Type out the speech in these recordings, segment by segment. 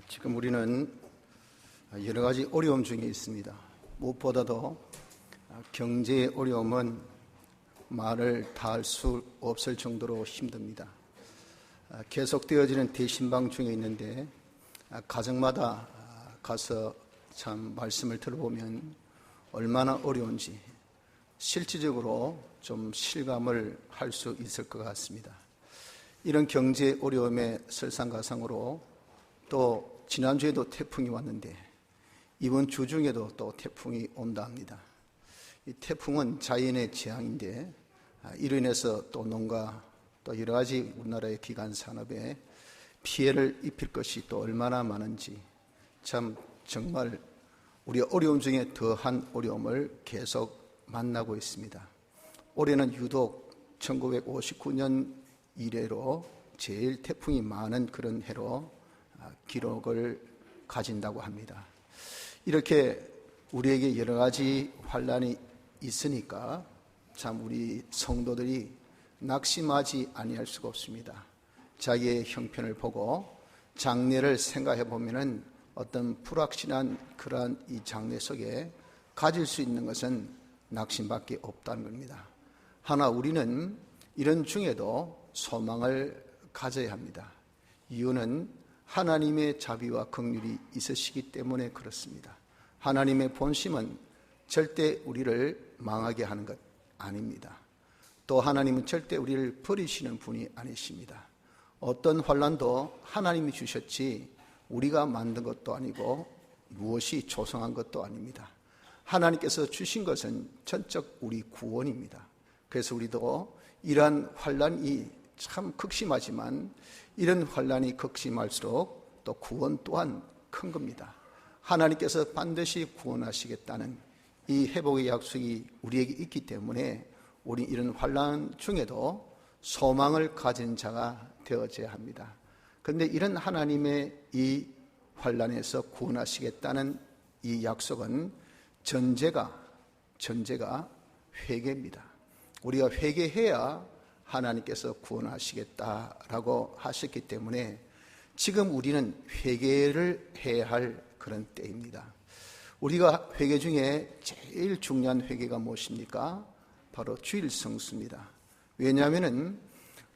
지금 우리는 여러 가지 어려움 중에 있습니다. 무엇보다도 경제의 어려움은 말을 다 할 수 없을 정도로 힘듭니다. 계속되어지는 대신방 중에 있는데 가정마다 가서 참 말씀을 들어보면 얼마나 어려운지 실질적으로 좀 실감을 할 수 있을 것 같습니다. 이런 경제 어려움의 설상가상으로 또 지난주에도 태풍이 왔는데 이번 주 중에도 또 태풍이 온다 합니다. 이 태풍은 자연의 재앙인데 이로 인해서 또 농가 또 여러 가지 우리나라의 기간 산업에 피해를 입힐 것이 또 얼마나 많은지 참 정말 우리 어려움 중에 더한 어려움을 계속 만나고 있습니다. 올해는 유독 1959년 이래로 제일 태풍이 많은 그런 해로 기록을 가진다고 합니다. 이렇게 우리에게 여러 가지 환난이 있으니까 참 우리 성도들이 낙심하지 아니할 수가 없습니다. 자기의 형편을 보고 장래를 생각해 보면은 어떤 불확실한 그러한 이 장래 속에 가질 수 있는 것은 낙심밖에 없다는 겁니다. 하나 우리는 이런 중에도 소망을 가져야 합니다. 이유는 하나님의 자비와 긍휼이 있으시기 때문에 그렇습니다. 하나님의 본심은 절대 우리를 망하게 하는 것 아닙니다. 또 하나님은 절대 우리를 버리시는 분이 아니십니다. 어떤 환난도 하나님이 주셨지 우리가 만든 것도 아니고 무엇이 조성한 것도 아닙니다. 하나님께서 주신 것은 전적 우리 구원입니다. 그래서 우리도 이러한 환난이 참 극심하지만 이런 환난이 극심할수록 또 구원 또한 큰 겁니다. 하나님께서 반드시 구원하시겠다는 이 회복의 약속이 우리에게 있기 때문에 우리 이런 환난 중에도 소망을 가진 자가 되어져야 합니다. 그런데 이런 하나님의 이 환난에서 구원하시겠다는 이 약속은 전제가 회개입니다. 우리가 회개해야 하나님께서 구원하시겠다라고 하셨기 때문에 지금 우리는 회개를 해야 할 그런 때입니다. 우리가 회개 중에 제일 중요한 회개가 무엇입니까? 바로 주일 성수입니다. 왜냐하면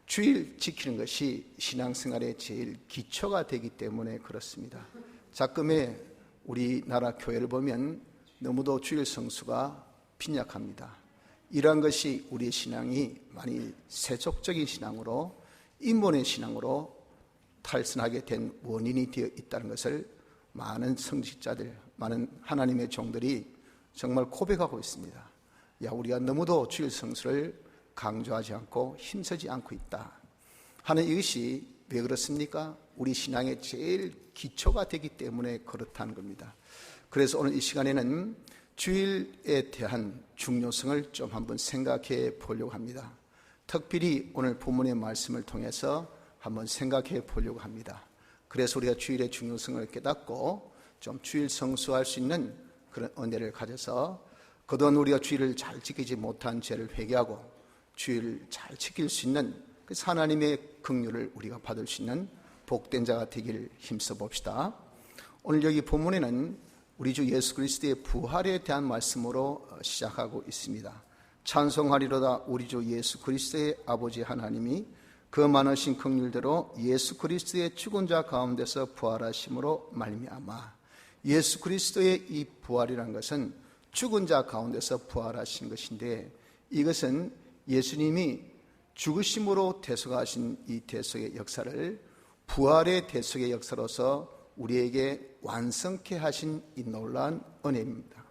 주일 지키는 것이 신앙생활의 제일 기초가 되기 때문에 그렇습니다. 자금의 우리나라 교회를 보면 너무도 주일 성수가 빈약합니다. 이러한 것이 우리의 신앙이 많이 세속적인 신앙으로 인본의 신앙으로 탈선하게 된 원인이 되어 있다는 것을 많은 성직자들, 많은 하나님의 종들이 정말 고백하고 있습니다. 우리가 너무도 주일 성수를 강조하지 않고 힘쓰지 않고 있다 하는 이것이 왜 그렇습니까? 우리 신앙의 제일 기초가 되기 때문에 그렇다는 겁니다. 그래서 오늘 이 시간에는 주일에 대한 중요성을 좀 한번 생각해 보려고 합니다. 특별히 오늘 본문의 말씀을 통해서 한번 생각해 보려고 합니다. 그래서 우리가 주일의 중요성을 깨닫고 좀 주일 성수할 수 있는 그런 은혜를 가져서 그동안 우리가 주일을 잘 지키지 못한 죄를 회개하고 주일을 잘 지킬 수 있는 그 하나님의 긍휼을 우리가 받을 수 있는 복된 자가 되기를 힘써 봅시다. 오늘 여기 본문에는 우리 주 예수 그리스도의 부활에 대한 말씀으로 시작하고 있습니다. 찬송하리로다 우리 주 예수 그리스도의 아버지 하나님이 그 많으신 긍휼대로 예수 그리스도의 죽은 자 가운데서 부활하심으로 말미암아. 예수 그리스도의 이 부활이라는 것은 죽은 자 가운데서 부활하신 것인데 이것은 예수님이 죽으심으로 대속하신 이 대속의 역사를 부활의 대속의 역사로서 우리에게 완성케 하신 이 놀라운 은혜입니다.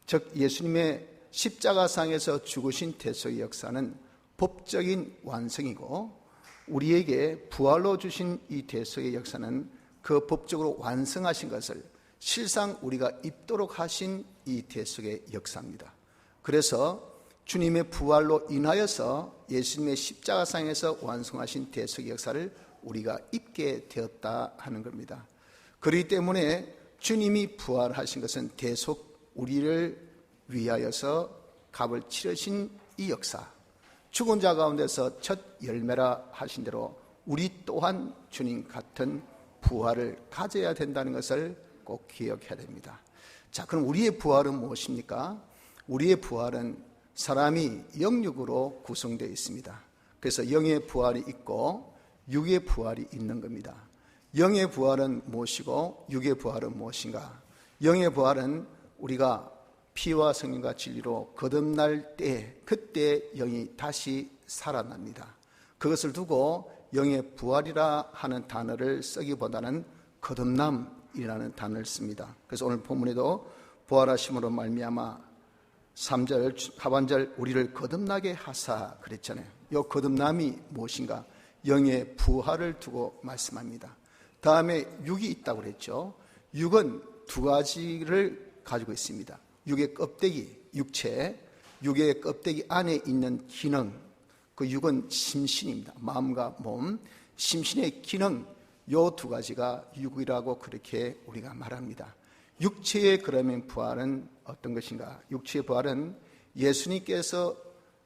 즉 예수님의 십자가상에서 죽으신 대속의 역사는 법적인 완성이고 우리에게 부활로 주신 이 대속의 역사는 그 법적으로 완성하신 것을 실상 우리가 입도록 하신 이 대속의 역사입니다. 그래서 주님의 부활로 인하여서 예수님의 십자가상에서 완성하신 대속의 역사를 우리가 입게 되었다 하는 겁니다. 그렇기 때문에 주님이 부활하신 것은 대속 우리를 위하여서 값을 치르신 이 역사, 죽은 자 가운데서 첫 열매라 하신 대로 우리 또한 주님 같은 부활을 가져야 된다는 것을 꼭 기억해야 됩니다. 자, 그럼 우리의 부활은 무엇입니까? 우리의 부활은 사람이 영육으로 구성되어 있습니다. 그래서 영의 부활이 있고 육의 부활이 있는 겁니다. 영의 부활은 무엇이고 육의 부활은 무엇인가? 영의 부활은 우리가 피와 성령과 진리로 거듭날 때 그때 영이 다시 살아납니다. 그것을 두고 영의 부활이라 하는 단어를 쓰기보다는 거듭남이라는 단어를 씁니다. 그래서 오늘 본문에도 부활하심으로 말미암아 3절 하반절 우리를 거듭나게 하사 그랬잖아요. 이 거듭남이 무엇인가? 영의 부활을 두고 말씀합니다. 다음에 육이 있다고 그랬죠. 육은 두 가지를 가지고 있습니다. 육의 껍데기, 육체, 육의 껍데기 안에 있는 기능, 그 육은 심신입니다. 마음과 몸, 심신의 기능, 요 두 가지가 육이라고 그렇게 우리가 말합니다. 육체의 그러면 부활은 어떤 것인가? 육체의 부활은 예수님께서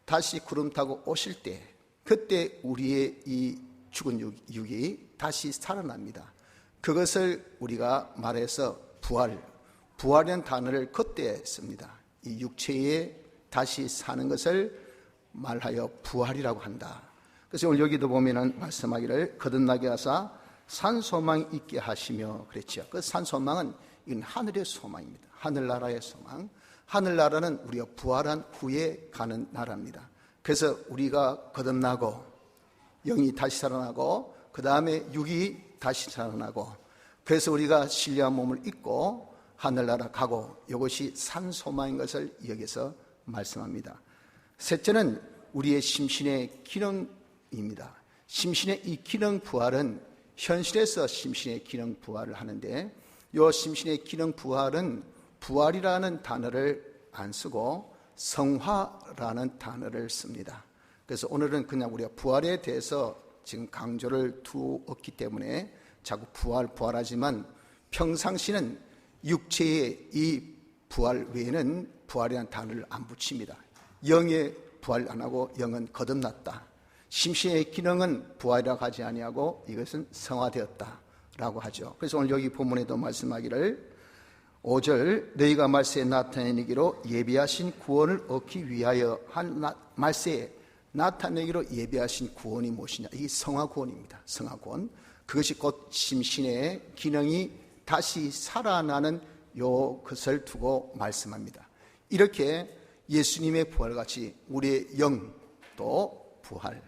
다시 구름 타고 오실 때 그때 우리의 이 죽은 육이 다시 살아납니다. 그것을 우리가 말해서 부활이라는 단어를 그때 씁니다. 이 육체에 다시 사는 것을 말하여 부활이라고 한다. 그래서 오늘 여기도 보면은 말씀하기를 거듭나게 하사 산 소망 있게 하시며 그랬죠. 그 산 소망은 이건 하늘의 소망입니다. 하늘나라의 소망. 하늘나라는 우리가 부활한 후에 가는 나라입니다. 그래서 우리가 거듭나고 영이 다시 살아나고 그 다음에 육이 다시 살아나고 그래서 우리가 신령한 몸을 입고 하늘나라 가고 이것이 산 소망인 것을 여기서 말씀합니다. 셋째는 우리의 심신의 기능입니다. 심신의 이 기능 부활은 현실에서 심신의 기능 부활을 하는데 이 심신의 기능 부활은 부활이라는 단어를 안 쓰고 성화라는 단어를 씁니다. 그래서 오늘은 그냥 우리가 부활에 대해서 지금 강조를 두었기 때문에 자꾸 부활하지만 평상시는 육체의 이 부활 외에는 부활이라는 단어를 안 붙입니다. 영의 부활 안 하고 영은 거듭났다. 심신의 기능은 부활이라고 하지 아니하고 이것은 성화되었다라고 하죠. 그래서 오늘 여기 본문에도 말씀하기를 5절 너희가 말세에 나타내기로 예비하신 구원을 얻기 위하여 한 말세에 나타내기로 예비하신 구원이 무엇이냐? 이게 성화구원입니다. 성화구원. 그것이 곧 심신의 기능이 다시 살아나는 요 것을 두고 말씀합니다. 이렇게 예수님의 부활같이 우리의 영도 부활,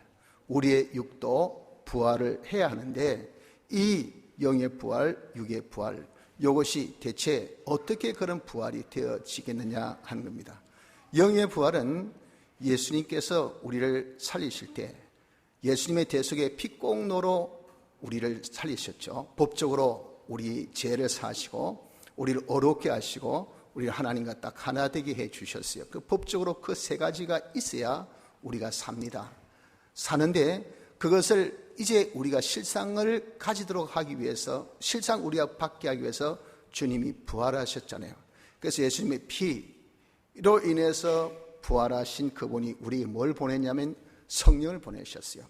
우리의 육도 부활을 해야 하는데 이 영의 부활, 육의 부활 이것이 대체 어떻게 그런 부활이 되어지겠느냐 하는 겁니다. 영의 부활은 예수님께서 우리를 살리실 때 예수님의 대속의 피공로로 우리를 살리셨죠. 법적으로 우리 죄를 사하시고 우리를 어렵게 하시고 우리를 하나님과 딱 하나 되게 해 주셨어요. 그 법적으로 그 세 가지가 있어야 우리가 삽니다. 사는데 그것을 이제 우리가 실상을 가지도록 하기 위해서 실상 우리가 받게 하기 위해서 주님이 부활하셨잖아요. 그래서 예수님의 피로 인해서 부활하신 그분이 우리에게 뭘 보냈냐면 성령을 보내셨어요.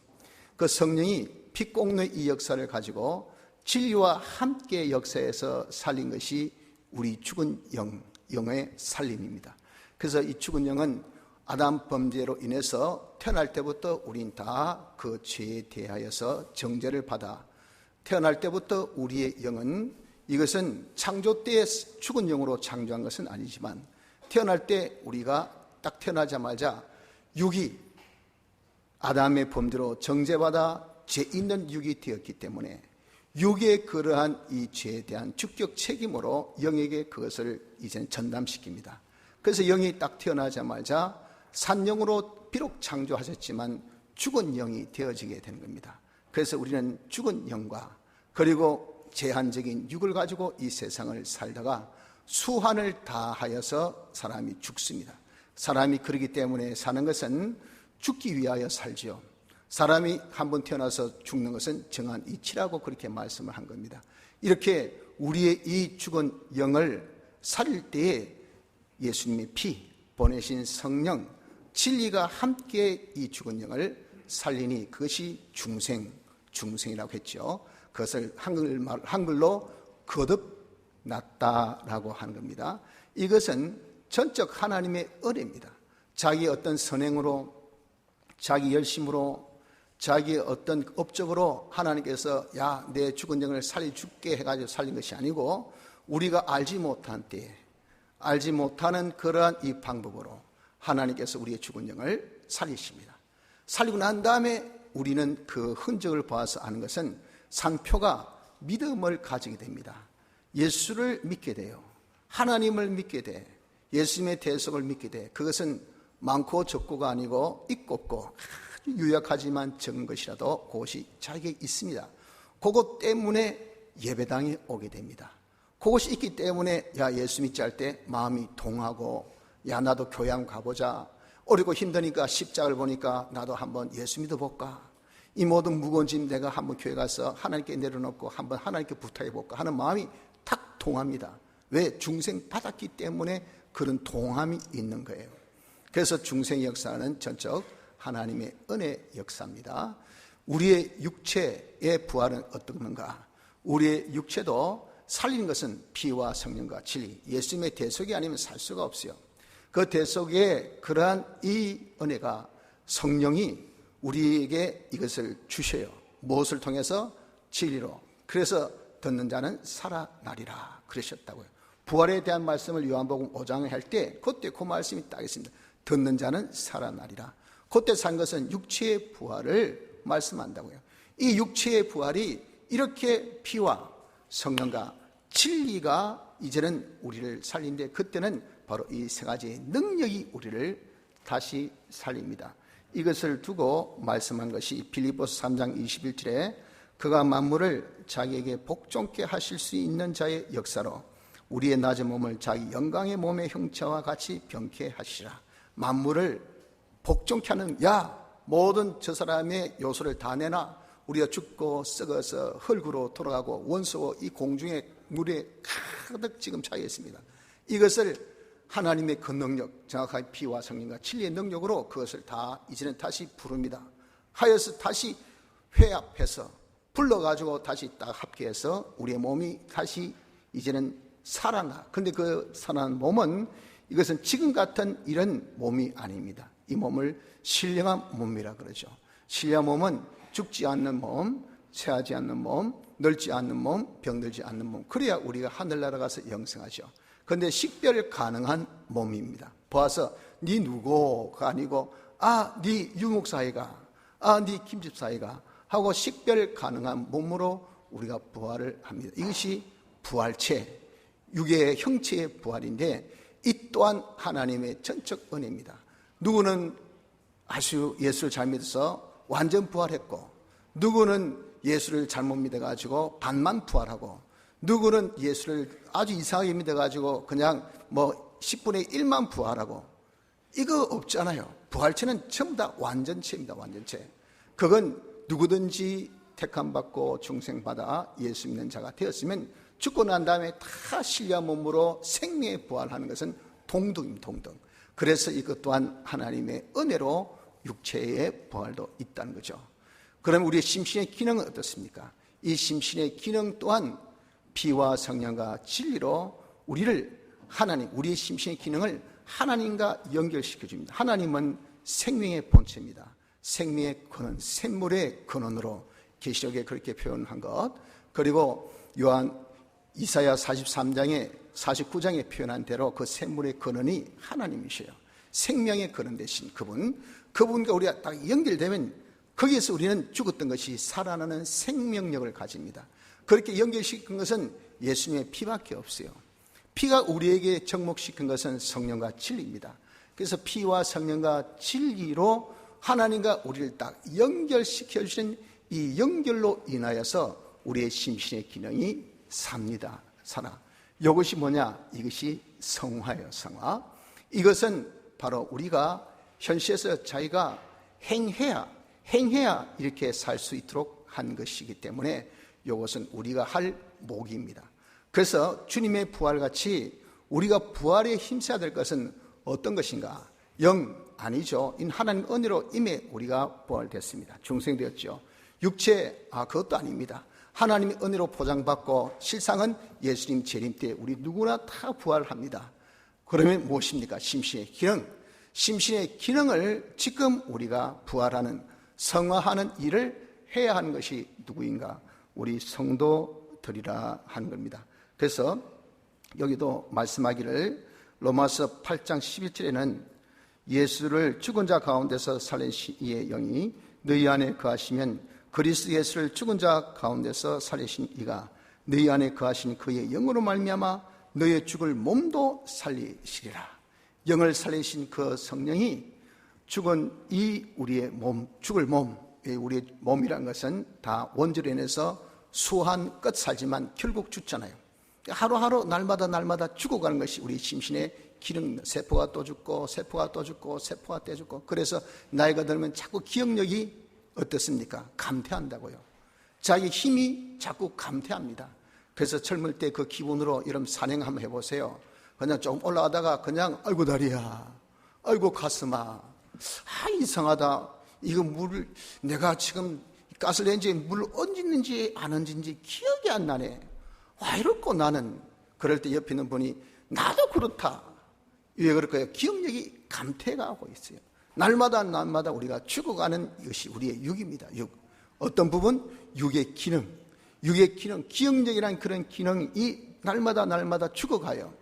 그 성령이 피공로의 이 역사를 가지고 진리와 함께 역사에서 살린 것이 우리 죽은 영의 살림입니다. 그래서 이 죽은 영은 아담 범죄로 인해서 태어날 때부터 우린 다 그 죄에 대하여서 정죄를 받아 태어날 때부터 우리의 영은 이것은 창조 때에 죽은 영으로 창조한 것은 아니지만 태어날 때 우리가 딱 태어나자마자 육이 아담의 범죄로 정죄받아 죄 있는 육이 되었기 때문에 육의 그러한 이 죄에 대한 주격 책임으로 영에게 그것을 이제는 전담시킵니다. 그래서 영이 딱 태어나자마자 산영으로 비록 창조하셨지만 죽은 영이 되어지게 되는 겁니다. 그래서 우리는 죽은 영과 그리고 제한적인 육을 가지고 이 세상을 살다가 수한을 다하여서 사람이 죽습니다. 사람이 그러기 때문에 사는 것은 죽기 위하여 살죠. 사람이 한번 태어나서 죽는 것은 정한 이치라고 그렇게 말씀을 한 겁니다. 이렇게 우리의 이 죽은 영을 살릴 때에 예수님의 피 보내신 성령 진리가 함께 이 죽은 영을 살리니 그것이 중생이라고 했죠. 그것을 한글로 거듭났다라고 하는 겁니다. 이것은 전적 하나님의 은혜입니다. 자기 어떤 선행으로, 자기 열심으로, 자기 어떤 업적으로 하나님께서 야, 내 죽은 영을 살려줄게 해가지고 살린 것이 아니고, 우리가 알지 못한 때에, 알지 못하는 그러한 이 방법으로 하나님께서 우리의 죽은 영을 살리십니다. 살리고 난 다음에 우리는 그 흔적을 보아서 아는 것은 상표가 믿음을 가지게 됩니다. 예수를 믿게 돼요. 하나님을 믿게 돼. 예수님의 대속을 믿게 돼. 그것은 많고 적고가 아니고 있고 없고 아주 유약하지만 적은 것이라도 그것이 자기에게 있습니다. 그것 때문에 예배당에 오게 됩니다. 그것이 있기 때문에 야, 예수 믿지 할 때 마음이 동하고, 야, 나도 교회 한번 가보자. 어렵고 힘드니까 십자가를 보니까 나도 한번 예수 믿어볼까. 이 모든 무거운 짐 내가 한번 교회 가서 하나님께 내려놓고 한번 하나님께 부탁해볼까 하는 마음이 탁 동합니다. 왜? 중생 받았기 때문에 그런 동함이 있는 거예요. 그래서 중생의 역사는 전적 하나님의 은혜 역사입니다. 우리의 육체의 부활은 어떤가? 우리의 육체도 살리는 것은 피와 성령과 진리, 예수님의 대속이 아니면 살 수가 없어요. 그 대속에 그러한 이 은혜가 성령이 우리에게 이것을 주셔요. 무엇을 통해서? 진리로. 그래서 듣는 자는 살아나리라 그러셨다고요. 부활에 대한 말씀을 요한복음 5장에 할 때 그때 그 말씀이 딱 있습니다. 듣는 자는 살아나리라. 그때 산 것은 육체의 부활을 말씀한다고요. 이 육체의 부활이 이렇게 피와 성령과 진리가 이제는 우리를 살리는데, 그때는 바로 이 세 가지의 능력이 우리를 다시 살립니다. 이것을 두고 말씀한 것이 빌립보서 3장 21절에 그가 만물을 자기에게 복종케 하실 수 있는 자의 역사로 우리의 낮은 몸을 자기 영광의 몸의 형체와 같이 병케 하시라. 만물을 복종케 하는, 야, 모든 저 사람의 요소를 다 내놔. 우리가 죽고 썩어서 흙으로 돌아가고 원수고 이 공중에 물에 가득 지금 차여 있습니다. 이것을 하나님의 그 능력, 정확하게 피와 성령과 진리의 능력으로 그것을 다 이제는 다시 부릅니다. 하여서 다시 회합해서 불러가지고 다시 딱 합계해서 우리의 몸이 다시 이제는 살아나. 그런데 그 살아난 몸은, 이것은 지금 같은 이런 몸이 아닙니다. 이 몸을 신령한 몸이라 그러죠. 신령한 몸은 죽지 않는 몸, 쇠하지 않는 몸, 늙지 않는 몸, 병들지 않는 몸. 그래야 우리가 하늘나라 가서 영생하죠. 그런데 식별 가능한 몸입니다. 보아서 네 누구가 아니고 네 유목사이가, 네 김집사이가 하고 식별 가능한 몸으로 우리가 부활을 합니다. 이것이 부활체, 육의 형체의 부활인데, 이 또한 하나님의 전적 은혜입니다. 누구는 아주 예수를 잘 믿어서 완전 부활했고, 누구는 예수를 잘못 믿어가지고 반만 부활하고, 누구는 예수를 아주 이상하게 믿어가지고 그냥 10분의 1만 부활하고, 이거 없잖아요. 부활체는 전부 다 완전체입니다. 완전체. 그건 누구든지 택함받고 중생받아 예수 믿는 자가 되었으면 죽고 난 다음에 다 신령한 몸으로 생명에 부활하는 것은 동등입니다. 동등. 그래서 이것 또한 하나님의 은혜로 육체의 부활도 있다는 거죠. 그럼 우리의 심신의 기능은 어떻습니까? 이 심신의 기능 또한 피와 성령과 진리로 우리를 우리의 심신의 기능을 하나님과 연결시켜줍니다. 하나님은 생명의 본체입니다. 생명의 근원, 샘물의 근원으로 계시록에 그렇게 표현한 것, 그리고 이사야 43장에 49장에 표현한 대로 그 샘물의 근원이 하나님이셔요. 생명의 근원 되신 그분과 우리가 딱 연결되면 거기에서 우리는 죽었던 것이 살아나는 생명력을 가집니다. 그렇게 연결시킨 것은 예수님의 피밖에 없어요. 피가 우리에게 접목시킨 것은 성령과 진리입니다. 그래서 피와 성령과 진리로 하나님과 우리를 딱 연결시켜 주신 이 연결로 인하여서 우리의 심신의 기능이 삽니다. 살아. 이것이 뭐냐? 이것이 성화예요. 성화. 이것은 바로 우리가 현실에서 자기가 행해야 이렇게 살 수 있도록 한 것이기 때문에 이것은 우리가 할 목입니다. 그래서 주님의 부활같이 우리가 부활에 힘써야 될 것은 어떤 것인가? 아니죠. 하나님 은혜로 임해 우리가 부활됐습니다. 중생되었죠. 육체, 그것도 아닙니다. 하나님의 은혜로 포장받고 실상은 예수님 재림 때 우리 누구나 다 부활합니다. 그러면 무엇입니까? 심신의 기능. 심신의 기능을 지금 우리가 부활하는, 성화하는 일을 해야 하는 것이 누구인가? 우리 성도들이라 하는 겁니다. 그래서 여기도 말씀하기를 로마서 8장 11절에는 예수를 죽은 자 가운데서 살리신 이의 영이 너희 안에 거하시면 그리스도 예수를 죽은 자 가운데서 살리신 이가 너희 안에 거하신 그의 영으로 말미암아 너희의 죽을 몸도 살리시리라. 영을 살리신 그 성령이 죽은 이 우리의 몸, 죽을 몸, 우리의 몸이란 것은 다 원죄로 인해서 수한 끝 살지만 결국 죽잖아요. 하루하루 날마다 죽어가는 것이 우리 심신의 기능. 세포가 또 죽고 세포가 또 죽고 세포가 또 죽고, 그래서 나이가 들면 자꾸 기억력이 어떻습니까? 감퇴한다고요. 자기 힘이 자꾸 감퇴합니다. 그래서 젊을 때 그 기분으로 여러분 산행 한번 해보세요. 그냥 조금 올라가다가 그냥 아이고 다리야, 아이고 가슴아, 이상하다, 이거 물 내가 지금 가스레인지에 물 얹었는지 안 얹은지 기억이 안 나네. 이렇고 나는 그럴 때 옆에 있는 분이 나도 그렇다. 왜 그럴까요? 기억력이 감퇴가 하고 있어요. 날마다 우리가 죽어가는 이것이 우리의 육입니다. 육. 어떤 부분? 육의 기능. 기억력이라는 그런 기능이 날마다 죽어가요.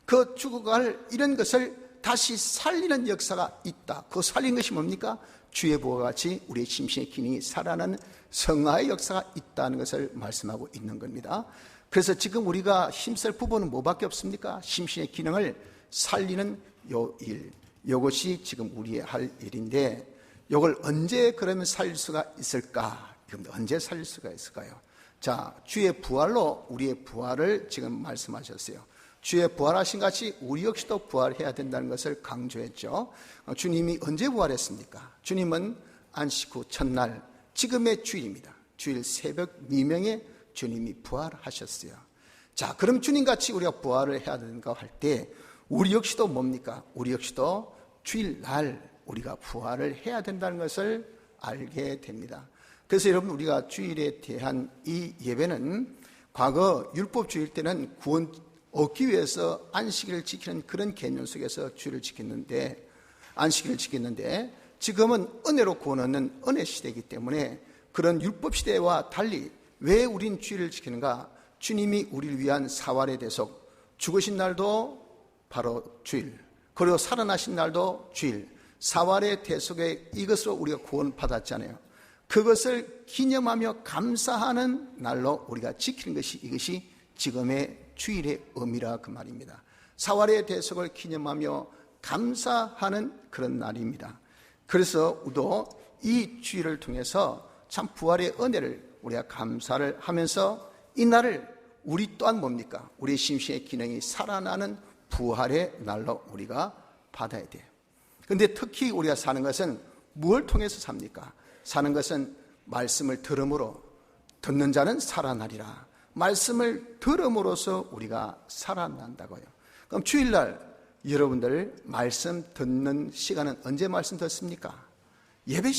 그 죽어갈 이런 것을 다시 살리는 역사가 있다. 그 살리는 것이 뭡니까? 주의 보호와 같이 우리의 심신의 기능이 살아나는 성화의 역사가 있다는 것을 말씀하고 있는 겁니다. 그래서 지금 우리가 힘쓸 부분은 뭐밖에 없습니까? 심신의 기능을 살리는 요 일. 이것이 지금 우리의 할 일인데, 이걸 언제 그러면 살릴 수가 있을까? 언제 살릴 수가 있을까요? 자, 주의 부활로 우리의 부활을 지금 말씀하셨어요. 주의 부활하신 같이 우리 역시도 부활해야 된다는 것을 강조했죠. 주님이 언제 부활했습니까? 주님은 안식 후 첫날, 지금의 주일입니다. 주일 새벽 미명에 주님이 부활하셨어요. 자, 그럼 주님같이 우리가 부활을 해야 되는가 할 때 우리 역시도 뭡니까? 우리 역시도 주일날 우리가 부활을 해야 된다는 것을 알게 됩니다. 그래서 여러분, 우리가 주일에 대한 이 예배는 과거 율법주일 때는 구원 얻기 위해서 안식일을 지키는 그런 개념 속에서 주일을 지켰는데, 안식일을 지켰는데, 지금은 은혜로 구원 얻는 은혜 시대이기 때문에 그런 율법 시대와 달리 왜 우린 주일을 지키는가? 주님이 우리를 위한 사활의 대속, 죽으신 날도 바로 주일, 그리고 살아나신 날도 주일, 사활의 대속에 이것으로 우리가 구원받았잖아요. 그것을 기념하며 감사하는 날로 우리가 지키는 것이, 이것이 지금의 주일의 의미라 그 말입니다. 사활의 대속을 기념하며 감사하는 그런 날입니다. 그래서 우리도 이 주일을 통해서 참 부활의 은혜를 우리가 감사를 하면서 이 날을 우리 또한 뭡니까? 우리 심신의 기능이 살아나는 부활의 날로 우리가 받아야 돼요. 그런데 특히 우리가 사는 것은 무엇을 통해서 삽니까? 사는 것은 말씀을 들음으로, 듣는 자는 살아나리라. 말씀을 들음으로써 우리가 살아난다고요. 그럼 주일날 여러분들 말씀 듣는 시간은 언제 말씀 듣습니까? 예배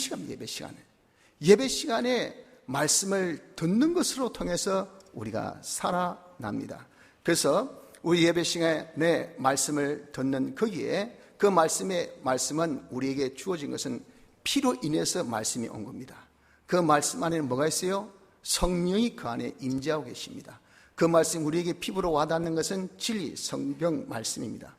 시간에 말씀을 듣는 것으로 통해서 우리가 살아납니다. 그래서 우리 예배 시간에 말씀을 듣는 거기에, 그 말씀은 우리에게 주어진 것은 피로 인해서 말씀이 온 겁니다. 그 말씀 안에는 뭐가 있어요? 성령이 그 안에 임재하고 계십니다. 그 말씀, 우리에게 피부로 와닿는 것은 진리, 성경 말씀입니다.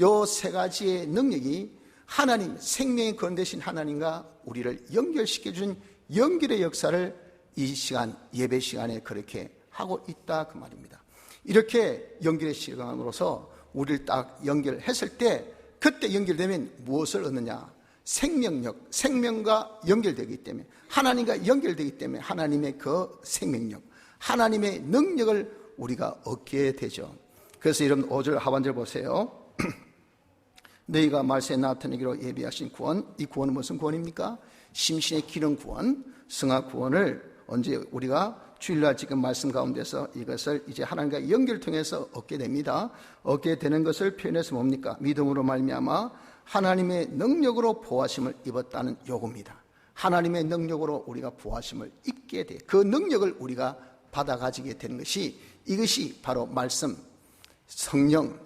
요 세 가지의 능력이 하나님, 생명의 근원 되신 하나님과 우리를 연결시켜준 연결의 역사를 이 시간, 예배 시간에 그렇게 하고 있다 그 말입니다. 이렇게 연결의 시간으로서 우리를 딱 연결했을 때, 그때 연결되면 무엇을 얻느냐? 생명력, 생명과 연결되기 때문에, 하나님과 연결되기 때문에 하나님의 그 생명력, 하나님의 능력을 우리가 얻게 되죠. 그래서 여러분 5절 하반절 보세요. 너희가 말세에 나타내기로 예비하신 구원, 이 구원은 무슨 구원입니까? 심신의 기능 구원, 성화 구원을 언제 우리가 주일날 지금 말씀 가운데서 이것을 이제 하나님과 연결을 통해서 얻게 됩니다. 얻게 되는 것을 표현해서 뭡니까? 믿음으로 말미암아 하나님의 능력으로 보호하심을 입었다는 요구입니다. 하나님의 능력으로 우리가 보호하심을 입게 돼. 그 능력을 우리가 받아 가지게 되는 것이, 이것이 바로 말씀, 성령,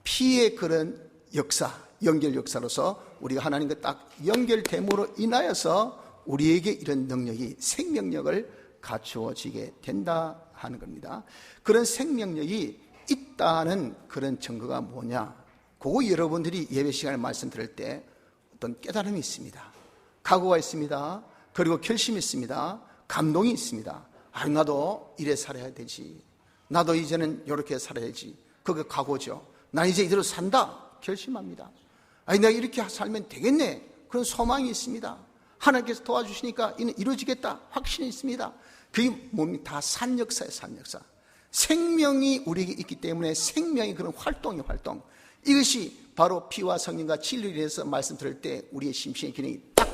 피의 그런 역사, 연결 역사로서 우리가 하나님과 딱 연결됨으로 인하여서 우리에게 이런 능력이, 생명력을 갖추어지게 된다 하는 겁니다. 그런 생명력이 있다는 그런 증거가 뭐냐? 그거 여러분들이 예배 시간에 말씀 들을 때 어떤 깨달음이 있습니다. 각오가 있습니다. 그리고 결심이 있습니다. 감동이 있습니다. 아, 나도 이래 살아야 되지. 나도 이제는 이렇게 살아야지. 그게 각오죠. 나 이제 이대로 산다. 결심합니다. 아니, 내가 이렇게 살면 되겠네. 그런 소망이 있습니다. 하나님께서 도와주시니까 이는 이루어지겠다. 확신이 있습니다. 그게 뭡니까? 다 산 역사예요, 산 역사. 생명이 우리에게 있기 때문에 생명의 그런 활동. 이것이 바로 피와 성령과 진리에 대해서 말씀 들을 때 우리의 심신의 기능이 딱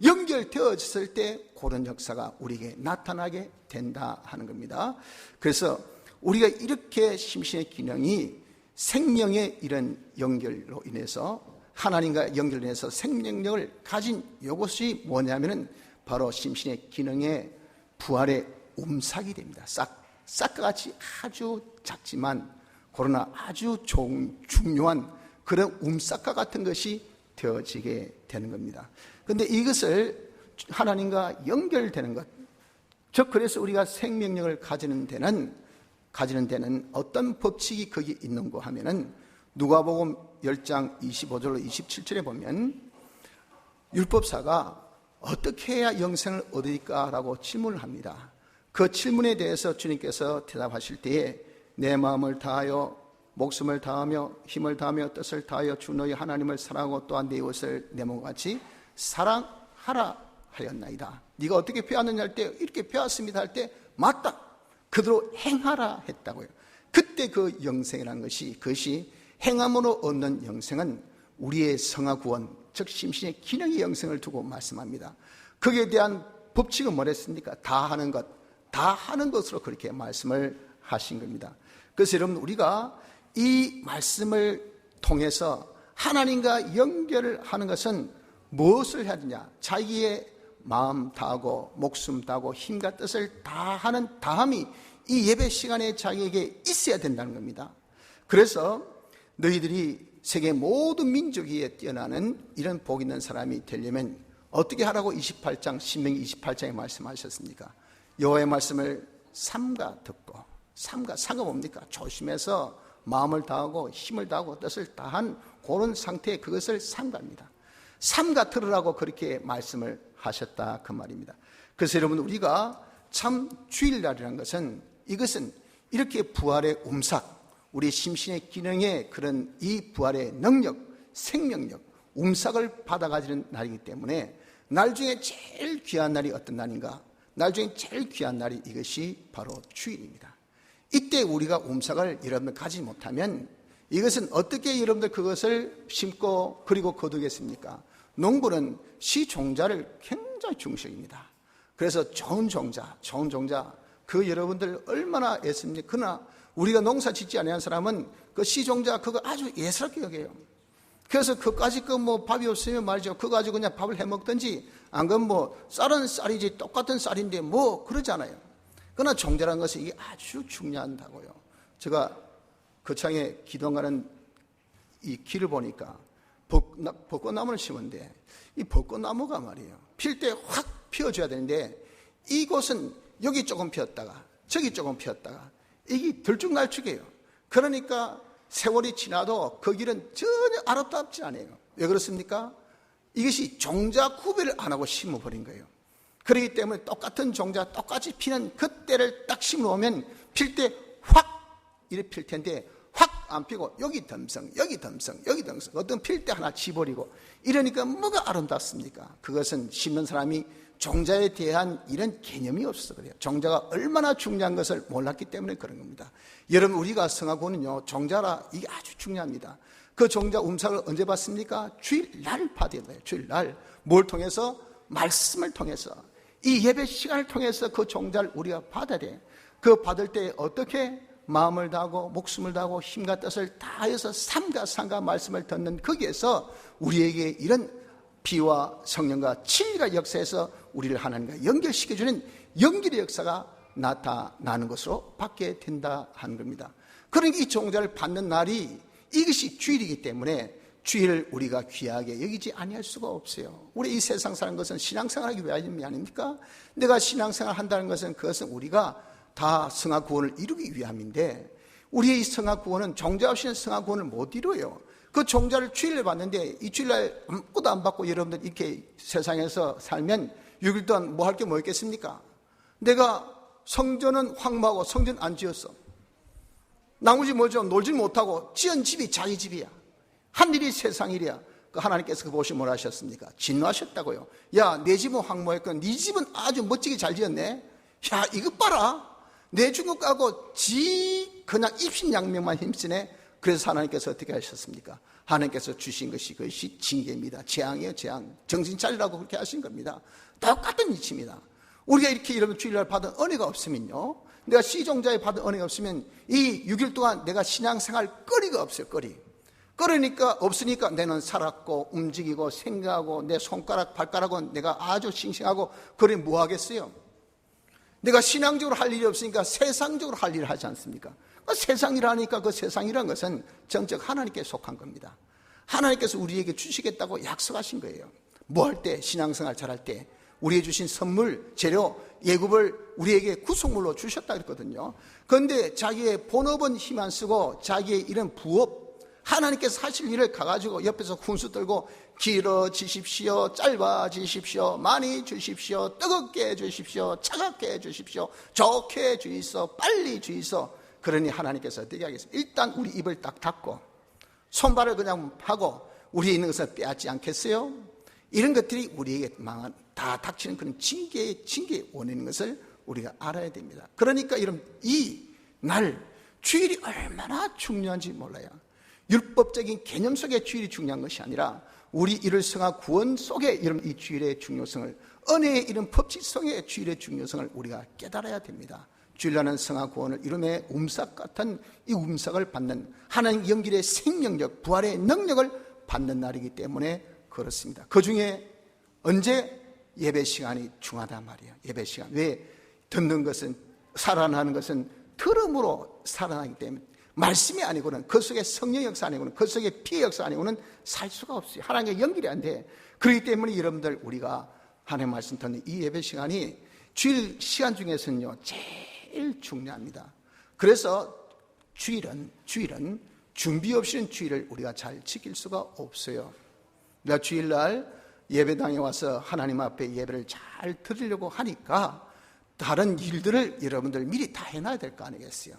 연결되어졌을 때 그런 역사가 우리에게 나타나게 된다 하는 겁니다. 그래서 우리가 이렇게 심신의 기능이 생명의 이런 연결로 인해서, 하나님과 연결해서 생명력을 가진 이것이 뭐냐면은 바로 심신의 기능의 부활의 움삭이 됩니다. 싹과 같이 아주 작지만 그러나 아주 중요한 그런 움싹과 같은 것이 되어지게 되는 겁니다. 그런데 이것을 하나님과 연결되는 것, 즉 그래서 우리가 생명력을 가지는 데는 어떤 법칙이 거기 있는가 하면은 누가복음 10장 25절로 27절에 보면 율법사가 어떻게 해야 영생을 얻을까라고 질문을 합니다. 그 질문에 대해서 주님께서 대답하실 때에 내 마음을 다하여 목숨을 다하며 힘을 다하며 뜻을 다하여 주 너희 하나님을 사랑하고 또한 내 이웃을 내 몸과 같이 사랑하라 하였나이다. 네가 어떻게 배웠느냐 할 때 이렇게 배웠습니다 할 때 맞다. 그대로 행하라 했다고요. 그때 그 영생이라는 것이, 그것이 행함으로 얻는 영생은 우리의 성화 구원, 즉 심신의 기능의 영생을 두고 말씀합니다. 거기에 대한 법칙은 뭐랬습니까? 다 하는 것으로 그렇게 말씀을 하신 겁니다. 그래서 여러분, 우리가 이 말씀을 통해서 하나님과 연결을 하는 것은 무엇을 해야 되냐? 자기의 마음 다하고 목숨 다하고 힘과 뜻을 다하는 다함이 이 예배 시간에 자기에게 있어야 된다는 겁니다. 그래서 너희들이 세계 모든 민족 위에 뛰어나는 이런 복 있는 사람이 되려면 어떻게 하라고 28장 신명기 28장에 말씀하셨습니까? 여호와의 말씀을 삼가 듣고, 삼가 뭡니까? 조심해서 마음을 다하고 힘을 다하고 뜻을 다한 그런 상태에 그것을 삼가합니다. 삼가 들으라고 그렇게 말씀을 하셨다 그 말입니다. 그래서 여러분, 우리가 참 주일날이라는 것은, 이것은 이렇게 부활의 움삭, 우리 심신의 기능의 그런 이 부활의 능력, 생명력, 움삭을 받아가지는 날이기 때문에 날 중에 제일 귀한 날이 어떤 날인가? 날 중에 제일 귀한 날이 이것이 바로 주일입니다. 이때 우리가 움삭을 여러분들 가지지 못하면 이것은 어떻게 여러분들 그것을 심고 그리고 거두겠습니까? 농부는 시종자를 굉장히 중시합니다. 그래서 좋은 종자, 그 여러분들 얼마나 애씁니까? 그러나 우리가 농사 짓지 않은 사람은 그 시종자 그거 아주 예스럽게 여겨요. 그래서 그까지 밥이 없으면 말이죠. 그거 가지고 그냥 밥을 해 먹든지, 안 그러면 쌀은 쌀이지 똑같은 쌀인데 그러잖아요. 그러나 종자라는 것이 이게 아주 중요하다고요. 제가 거창에 기도하는 이 길을 보니까 벚꽃나무를 심은데, 이 벚꽃나무가 말이에요, 필 때 확 피어줘야 되는데 이곳은 여기 조금 피었다가 저기 조금 피었다가 이게 들쭉날쭉해요. 그러니까 세월이 지나도 그 길은 전혀 아름답지 않아요. 왜 그렇습니까? 이것이 종자 구별을 안 하고 심어버린 거예요. 그렇기 때문에 똑같은 종자 똑같이 피는 그때를 딱 심어놓으면 필 때 확 이렇게 필 텐데 확 안 피고 여기 덤성 어떤 필 때 하나 지버리고 이러니까 뭐가 아름답습니까? 그것은 심는 사람이 종자에 대한 이런 개념이 없어서 그래요. 종자가 얼마나 중요한 것을 몰랐기 때문에 그런 겁니다. 여러분, 우리가 성하고는요, 종자라 이게 아주 중요합니다. 그 종자 움삭을 언제 받습니까? 주일날 받아야 돼요. 주일날. 뭘 통해서? 말씀을 통해서, 이 예배 시간을 통해서 그 종자를 우리가 받아야 돼. 그 받을 때 어떻게? 마음을 다하고 목숨을 다하고 힘과 뜻을 다해서 삼가 말씀을 듣는 거기에서 우리에게 이런 피와 성령과 진리가 역사해서 우리를 하나님과 연결시켜주는 연결의 역사가 나타나는 것으로 받게 된다 하는 겁니다. 그러니까 이 종자를 받는 날이 이것이 주일이기 때문에 주일을 우리가 귀하게 여기지 아니할 수가 없어요. 우리 이 세상 사는 것은 신앙생활하기 위함이 아닙니까? 내가 신앙생활 한다는 것은 그것은 우리가 다 성화 구원을 이루기 위함인데, 우리의 이 성화 구원은 종자 없이는 성화 구원을 못 이루어요. 그 종자를 주일날 받는데 이 주일날 아무것도 안 받고 여러분들 이렇게 세상에서 살면 6일 동안 뭐 할 게 뭐 있겠습니까? 내가 성전은 황무하고 성전 안 지었어. 나머지 뭐죠? 놀지 못하고 지은 집이 자기 집이야. 하늘이 세상이랴. 그 하나님께서 그 보시고 뭐라 하셨습니까? 진노하셨다고요. 야, 내 집은 황무했고 네 집은 아주 멋지게 잘 지었네. 야, 이것 봐라. 내 중국 가고 그냥 입신양명만 힘쓰네. 그래서 하나님께서 어떻게 하셨습니까? 하나님께서 주신 것이 그것이 징계입니다. 재앙이에요, 재앙. 정신 차리라고 그렇게 하신 겁니다. 똑같은 이치입니다. 우리가 이렇게 여러분 주일날 받은 은혜가 없으면요, 내가 시종자에 받은 은혜가 없으면 이 6일 동안 내가 신앙생활 거리가 없어요. 그러니까 없으니까 내는 살았고 움직이고 생각하고 내 손가락 발가락은 내가 아주 싱싱하고, 그래 뭐 하겠어요? 내가 신앙적으로 할 일이 없으니까 세상적으로 할 일을 하지 않습니까? 세상이라니까 그 세상이라는 것은 정적 하나님께 속한 겁니다. 하나님께서 우리에게 주시겠다고 약속하신 거예요. 뭐 할 때? 신앙생활 잘할 때 우리에게 주신 선물, 재료, 예급을 우리에게 구속물로 주셨다 그랬거든요. 그런데 자기의 본업은 힘 안 쓰고 자기의 이런 부업, 하나님께서 하실 일을 가가지고 옆에서 훈수 떨고 길어지십시오, 짧아지십시오, 많이 주십시오, 뜨겁게 주십시오, 차갑게 주십시오, 좋게 주이소, 빨리 주이소. 그러니 하나님께서 어떻게 하겠습니까? 일단 우리 입을 딱 닫고 손발을 그냥 하고 우리에 있는 것을 빼앗지 않겠어요? 이런 것들이 우리에게 다 닥치는 그런 징계의 원인인 것을 우리가 알아야 됩니다. 그러니까 여러분, 이 날 주일이 얼마나 중요한지 몰라요. 율법적인 개념 속의 주일이 중요한 것이 아니라 우리 이를 성화 구원 속에 여러분 이 주일의 중요성을, 은혜의 이런 법칙 속의 주일의 중요성을 우리가 깨달아야 됩니다. 주일날은 성화 구원을 이름의 움삭 같은 이 움삭을 받는, 하나님 연길의 생명력, 부활의 능력을 받는 날이기 때문에 그렇습니다. 그 중에 언제? 예배 시간이 중하단 말이에요. 예배 시간. 왜? 듣는 것은, 살아나는 것은 들음으로 살아나기 때문에, 말씀이 아니고는, 그 속에 성령 역사 아니고는, 그 속에 피의 역사 아니고는 살 수가 없어요. 하나님과 연결이 안 돼. 그렇기 때문에 여러분들, 우리가 하나님의 말씀 듣는 이 예배 시간이 주일 시간 중에서는요 제일 중요합니다. 그래서 주일은 준비 없이는 주일을 우리가 잘 지킬 수가 없어요. 내가 주일날 예배당에 와서 하나님 앞에 예배를 잘 드리려고 하니까 다른 일들을 여러분들 미리 다 해놔야 될 거 아니겠어요?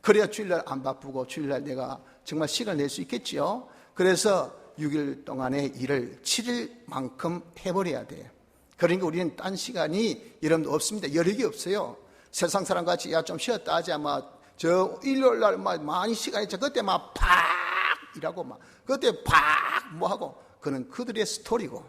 그래야 주일날 안 바쁘고 주일날 내가 정말 시간을 낼 수 있겠지요. 그래서 6일 동안의 일을 7일만큼 해버려야 돼요. 그러니까 우리는 딴 시간이 여러분들 없습니다. 여력이 없어요. 세상 사람같이 야 좀 쉬었다 하지, 아마 저 일요일날 많이 시간이 있죠. 그때 막 팍 일하고 막 그때 팍 뭐하고, 그는 그들의 스토리고,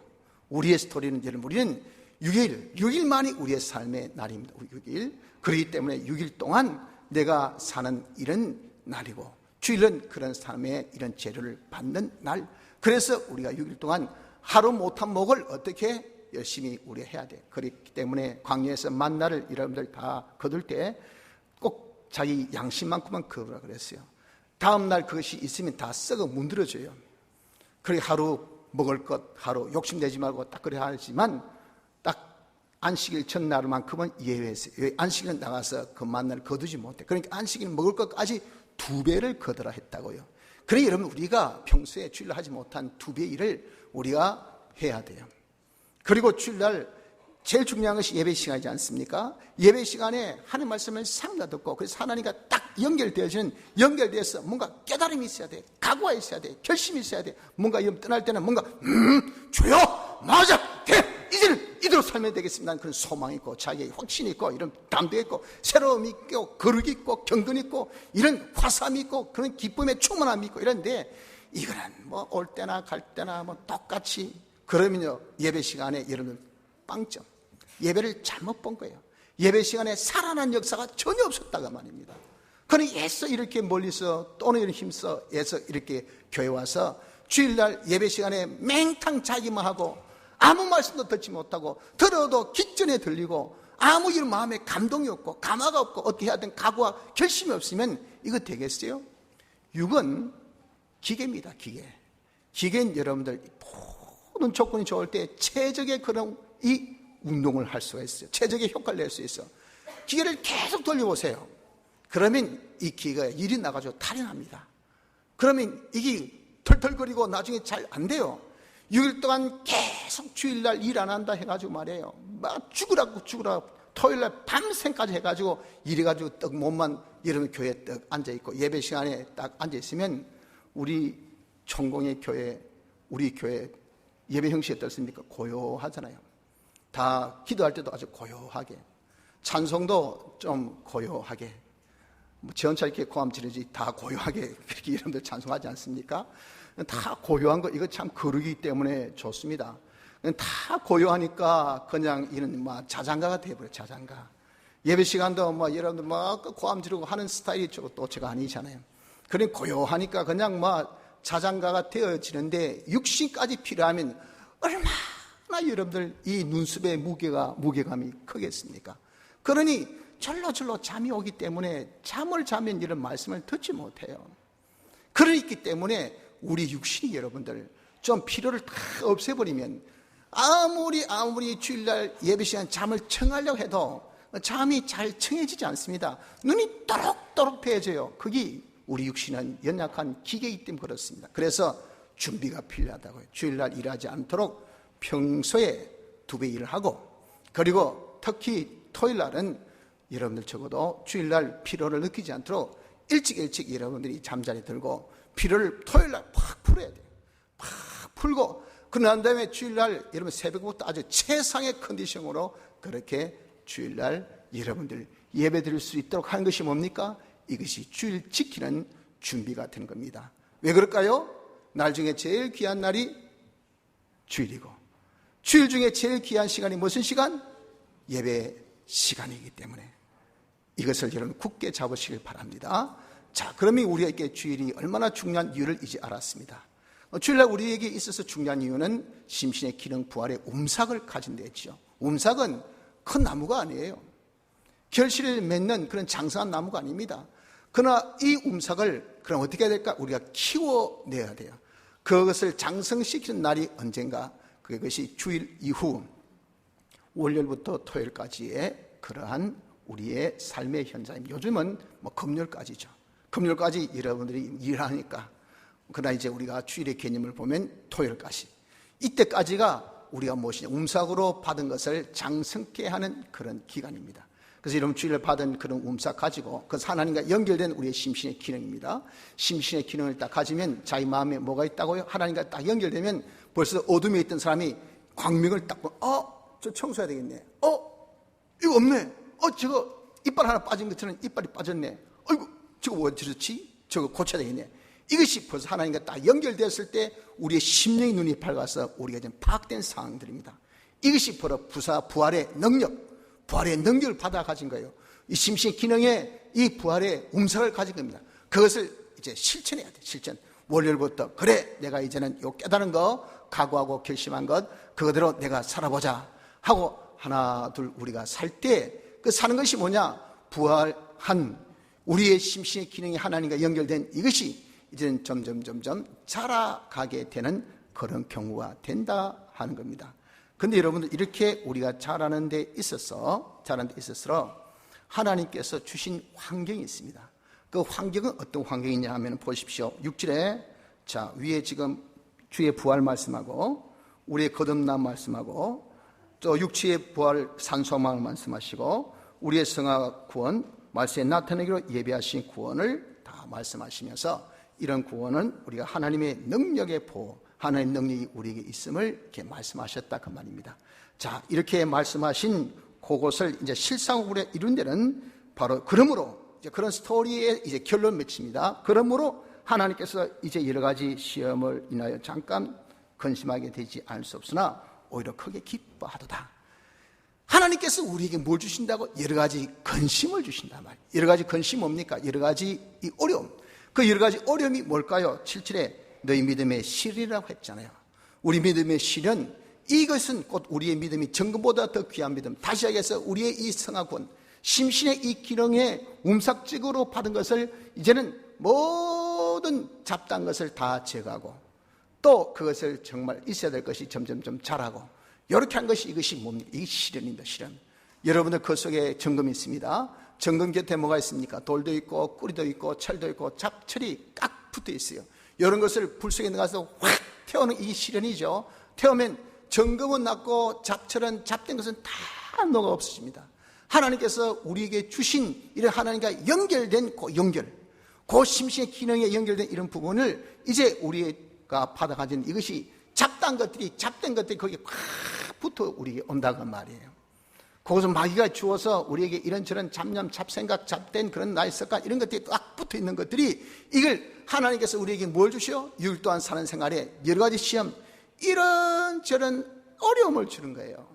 우리의 스토리는 여러분, 우리는 6일만이 우리의 삶의 날입니다. 6일. 그렇기 때문에 6일 동안 내가 사는 이런 날이고, 주일은 그런 삶의 이런 재료를 받는 날. 그래서 우리가 6일 동안 하루 못한 목을 어떻게 열심히 우리 해야 돼. 그렇기 때문에 광야에서 만나를 여러분들 다 거둘 때 꼭 자기 양심만큼만 거두라 그랬어요. 다음 날 그것이 있으면 다 썩어 문드러져요. 그래 하루 먹을 것 하루 욕심내지 말고 딱 그래 하지만, 딱 안식일 첫날만큼은 예외했어요. 왜? 안식일은 나가서 그 만나를 거두지 못해. 그러니까 안식일 먹을 것까지 2배를 거두라 했다고요. 그래 여러분, 우리가 평소에 주일날 하지 못한 2배의 일을 우리가 해야 돼요. 그리고 주일날 제일 중요한 것이 예배 시간이지 않습니까? 예배 시간에 하나님 말씀을 삼가 듣고, 그래서 하나님과 딱 연결되어서 뭔가 깨달음이 있어야 돼, 각오가 있어야 돼, 결심이 있어야 돼. 뭔가 떠날 때는 뭔가 주여 맞아 돼, 이대로 살면 되겠습니다. 그런 소망이 있고 자기의 확신이 있고 이런 담대 있고 새로움이 있고 거룩이 있고 경건이 있고 이런 화사함이 있고 그런 기쁨의 충만함이 있고 이런데, 이거는 뭐 올 때나 갈 때나 뭐 똑같이, 그러면요 예배 시간에 여러분 빵점, 예배를 잘못 본 거예요. 예배 시간에 살아난 역사가 전혀 없었다가 말입니다. 그러니 애써 이렇게 멀리서 또는 힘써 애써 이렇게 교회 와서 주일날 예배 시간에 맹탕 자기만 하고 아무 말씀도 듣지 못하고, 들어도 기전에 들리고 아무 이런 마음에 감동이 없고 감화가 없고 어떻게 해야 되는 각오와 결심이 없으면 이거 되겠어요? 육은 기계입니다. 기계는 여러분들 모든 조건이 좋을 때 최적의 그런 이 운동을 할 수가 있어요. 최적의 효과를 낼 수 있어. 기계를 계속 돌려보세요. 그러면 이 기계가 일이 나가지고 탈이 납니다. 그러면 이게 털털거리고 나중에 잘 안 돼요. 6일 동안 계속 주일날 일 안 한다 해가지고 말이에요. 막 죽으라고 토요일날 밤새까지 해가지고 이래가지고 떡 몸만 여러분 교회에 떡 앉아있고 예배 시간에 딱 앉아있으면 우리 천공의 교회, 우리 교회 예배 형식이 어떻습니까? 고요하잖아요. 다 기도할 때도 아주 고요하게, 찬송도 좀 고요하게, 지원차 이렇게 고함 지르지 다 고요하게 그렇게 여러분들 찬송하지 않습니까? 다 고요한 거, 이거 참 거르기 때문에 좋습니다. 다 고요하니까 그냥 이런 자장가가 돼버려요. 자장가. 예배 시간도 여러분들 고함 지르고 하는 스타일이 또 제가 아니잖아요. 그래 고요하니까 그냥 자장가가 되어지는데 육신까지 필요하면 얼마나 여러분들 이 눈썹의 무게감이 크겠습니까? 그러니 절로 잠이 오기 때문에 잠을 자면 이런 말씀을 듣지 못해요. 그렇기 때문에 우리 육신이 여러분들 좀 피로를 다 없애버리면 아무리 주일날 예배 시간 잠을 청하려고 해도 잠이 잘 청해지지 않습니다. 눈이 또록또록 패해져요. 그게 우리 육신은 연약한 기계이기 때문에 그렇습니다. 그래서 준비가 필요하다고요. 주일날 일하지 않도록 평소에 2배 일을 하고, 그리고 특히 토요일날은 여러분들 적어도 주일날 피로를 느끼지 않도록 일찍 여러분들이 잠자리 들고 피로를 토요일날 팍 풀어야 돼요. 팍 풀고 그난 다음에 주일날 여러분 새벽부터 아주 최상의 컨디션으로 그렇게 주일날 여러분들 예배 드릴 수 있도록 하는 것이 뭡니까? 이것이 주일 지키는 준비가 되는 겁니다. 왜 그럴까요? 날 중에 제일 귀한 날이 주일이고, 주일 중에 제일 귀한 시간이 무슨 시간? 예배 시간이기 때문에 이것을 여러분 굳게 잡으시길 바랍니다. 자, 그러면 우리에게 주일이 얼마나 중요한 이유를 이제 알았습니다. 주일날 우리에게 있어서 중요한 이유는 심신의 기능 부활의 움삭을 가진 데 있죠. 움삭은 큰 나무가 아니에요. 결실을 맺는 그런 장성한 나무가 아닙니다. 그러나 이 움삭을 그럼 어떻게 해야 될까? 우리가 키워내야 돼요. 그것을 장성시키는 날이 언젠가? 그것이 주일 이후 월요일부터 토요일까지의 그러한 우리의 삶의 현장입니다. 요즘은 금요일까지죠. 금요일까지 여러분들이 일하니까, 그러나 이제 우리가 주일의 개념을 보면 토요일까지, 이때까지가 우리가 무엇이냐, 움삭으로 받은 것을 장성케 하는 그런 기간입니다. 그래서 여러분 주일에 받은 그런 움삭 가지고 그 하나님과 연결된 우리의 심신의 기능입니다. 심신의 기능을 딱 가지면 자기 마음에 뭐가 있다고요? 하나님과 딱 연결되면 벌써 어둠에 있던 사람이 광명을 딱 보면 저 청소해야 되겠네. 이거 없네. 저거 이빨 하나 빠진 것처럼 이빨이 빠졌네. 어이구, 저거 왜 저렇지? 저거 고쳐야 되겠네. 이것이 벌써 하나님과 딱 연결되었을 때 우리의 심령의 눈이 밝아서 우리가 지금 파악된 상황들입니다. 이것이 바로 부활의 능력을 받아 가진 거예요. 이 심신 기능의 이 부활의 움삭을 가진 겁니다. 그것을 이제 실천해야 돼. 실천. 월요일부터 그래, 내가 이제는 요 깨달은 거, 각오하고 결심한 것, 그거대로 내가 살아보자 하고 하나 둘 우리가 살 때 그 사는 것이 뭐냐? 부활한 우리의 심신의 기능이 하나님과 연결된 이것이 이제는 점점 자라가게 되는 그런 경우가 된다 하는 겁니다. 근데 여러분들 이렇게 우리가 자라는 데 있어서 하나님께서 주신 환경이 있습니다. 그 환경은 어떤 환경이냐 하면 보십시오. 6절에 자, 위에 지금 주의 부활 말씀하고 우리의 거듭남 말씀하고 또 육체의 부활 산소망을 말씀하시고 우리의 성화 구원 말씀에 나타내기로 예비하신 구원을 다 말씀하시면서 이런 구원은 우리가 하나님의 능력의 보호, 하나님의 능력이 우리에게 있음을 이렇게 말씀하셨다 그 말입니다. 자, 이렇게 말씀하신 그것을 이제 실상으로 이룬 데는 바로 그러므로 이제 그런 스토리의 이제 결론 맺힙니다. 그러므로 하나님께서 이제 여러 가지 시험을 인하여 잠깐 근심하게 되지 않을 수 없으나 오히려 크게 기뻐하도다. 하나님께서 우리에게 뭘 주신다고? 여러 가지 근심을 주신단 말이에요. 여러 가지 근심 뭡니까? 여러 가지 이 어려움. 그 여러 가지 어려움이 뭘까요? 7절에 너희 믿음의 실이라고 했잖아요. 우리 믿음의 실은 이것은 곧 우리의 믿음이 정금보다 더 귀한 믿음, 다시 얘기해서 우리의 이 성화권, 심신의 이 기능에 움삭직으로 받은 것을 이제는 모든 잡다한 것을 다 제거하고 또 그것을 정말 있어야 될 것이 점점점 자라고, 이렇게 한 것이 이것이 뭡니까? 이게 실현입니다. 실현. 여러분들 그 속에 정금이 있습니다. 정금 곁에 뭐가 있습니까? 돌도 있고 꿀도 있고 철도 있고 잡철이 깍 붙어 있어요. 이런 것을 불 속에 넣어서 확 태우는 이 실현이죠. 태우면 정금은 났고 잡철은 잡된 것은 다 녹아 없어집니다. 하나님께서 우리에게 주신 이런 하나님과 연결된 그 연결, 그 심신의 기능에 연결된 이런 부분을 이제 우리가 받아가진 이것이 잡된 것들이 거기에 꽉 붙어 우리에게 온다고 말이에요. 그것을 마귀가 주어서 우리에게 이런저런 잡념, 잡생각, 잡된 그런 나의 습관, 이런 것들이 딱 붙어 있는 것들이, 이걸 하나님께서 우리에게 뭘 주시오? 율도한 사는 생활에 여러 가지 시험, 이런저런 어려움을 주는 거예요.